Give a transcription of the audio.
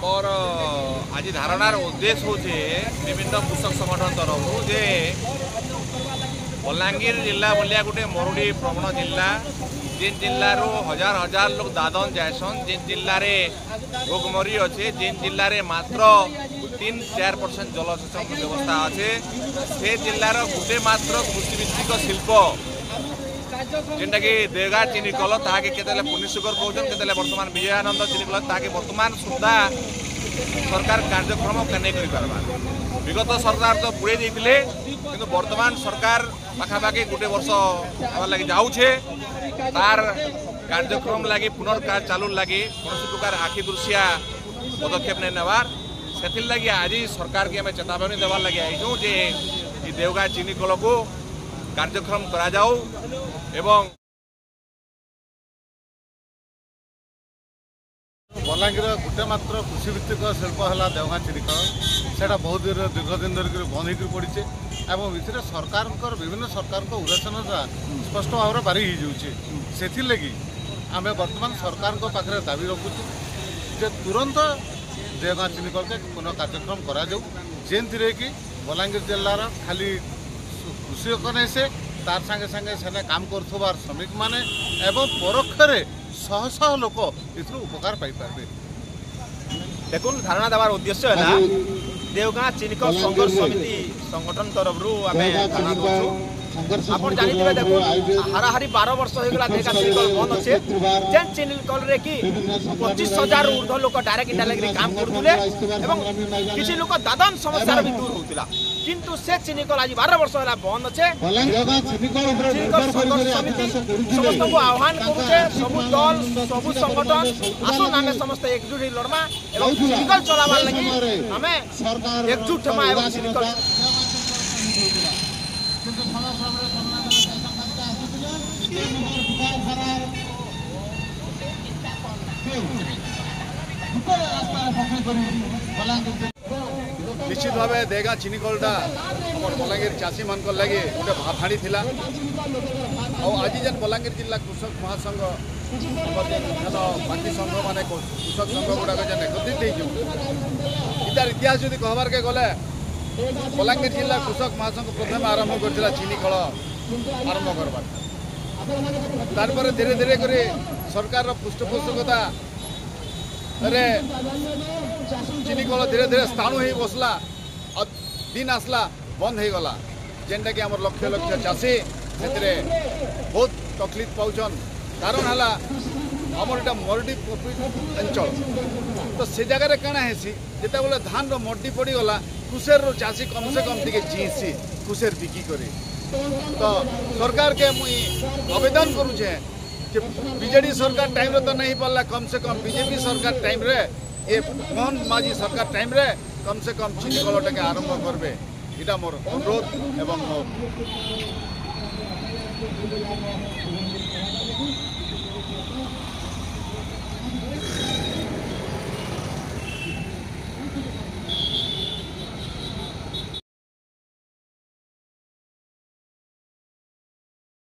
मोर आज धारणार उद्देश्य हूँ विभिन्न कृषक संगठन तरफ जे बलांगीर जिला भाया गोटे मरुड़ी प्रवण जिला जिन जिलू हजार हजार लोग दादन जाएसन जिन जिले में भोगमरी अच्छे जिन जिले में मात्र 3-4% जलसेचन व्यवस्था अच्छे से जिलार गोटे मात्र कृषिभित्तिक शिल्प जेनटा कि देवगा चीनी कल ताकि केतले पुनिसुगर कहते केतले वर्तमान विजयानंद चीनी कल ताकि वर्तमान सुधा सरकार कार्यक्रम नहीं कर विगत सरकार तो बुड़े देते कि वर्तमान सरकार पाखापाखि गोटे वर्ष लगे जाऊे तार कार्यक्रम लगी पुनर्कार चालू लगी कौन प्रकार आखि दृश्या पदक्षेप नहीं नेबार से लगी आज सरकार की आम चेतावनी देवार लगे आईचु जे देवगा चीनी कल को कार्यक्रम करा जाऊ एवं बलांगीर गोटे मात्र कृषिभित्तिक शिल्प है देवगा चीनी कल से बहुत दीर्घ दिन धरिक बंद हो पड़े और इसे सरकार विभिन्न सरकार उदासीनता स्पष्ट भाव में बारी हो लगी आम बर्तमान सरकार पाखे दाबी रखुचु जे तुरंत देवगा चीनी कल के पुनः कार्यक्रम करा जाऊ जेनथिरे कि बलांगीर जिलार खाली कृषक नहीं से तार संगे संगे से काम कर श्रमिक माने एवं परोक्ष शह शह लोक इस उपकार पाइपर देखो धारणा देवार उद्देश्य है देवगा चीनीकल संघर्ष समिति संगठन तरफ आप जानते देखो हाराहारी 12 वर्ष होगा देवगा चीनीकल बंद अच्छे जेन चीनीकल रे कि 25,000 ऊर्ध लोक डायरेक्ट इंडायरेक्ट काम करुले किसी लोक दादन समस्या भी दूर होता किंतु से चीनीकल आज 12 वर्ष है बंद अच्छे चीनीकल संघर्ष समिति समस्त को आह्वान करुचे सबु दल सबु संगठन आसन आम समस्त एकजुट लड़मा एवं चीनीकल चलावार लगी आम एकजुट हेमा एवं चीनीकल निश्चित भाव देगा चीनी कलटा आम बलांगीर चाषी मान लगे गोटे भाफाणी थी आज जेन बलांगीर जिला कृषक महासंघ बाकी संघ मान कृषक संघ गुड़ाक जेन एकत्रित इतार इतिहास जो कहबार के गले बलांगीर जिला कृषक महासंघ प्रथम आरंभ कर चीनी कल आरंभ करवार तार धीरे धीरे कर सरकार पृष्ठपोषकता रे चीनी कल धीरे धीरे स्थाणु हो बसला दिन आसला बंद हो गला जेनटा कि आम लक्ष लक्ष चाषी से बहुत तकलीफ पाउछन कारण है आमर यहाँ मरुड़ी अंचल तो से जगह कण है जिते बोले धान मंडी पड़गला कुशेर चाषी कम से कम टे चीसी कुशेर बिकी करे तो सरकार के मुई आवेदन करुचे कि बीजेडी सरकार टाइम रे तो नहीं पाला कम से कम बीजेपी सरकार टाइम रे ये मोहन माझी सरकार टाइम रे कम से कम चीनी कलटा के आरंभ करबे इटा मोर अनुरोध एवं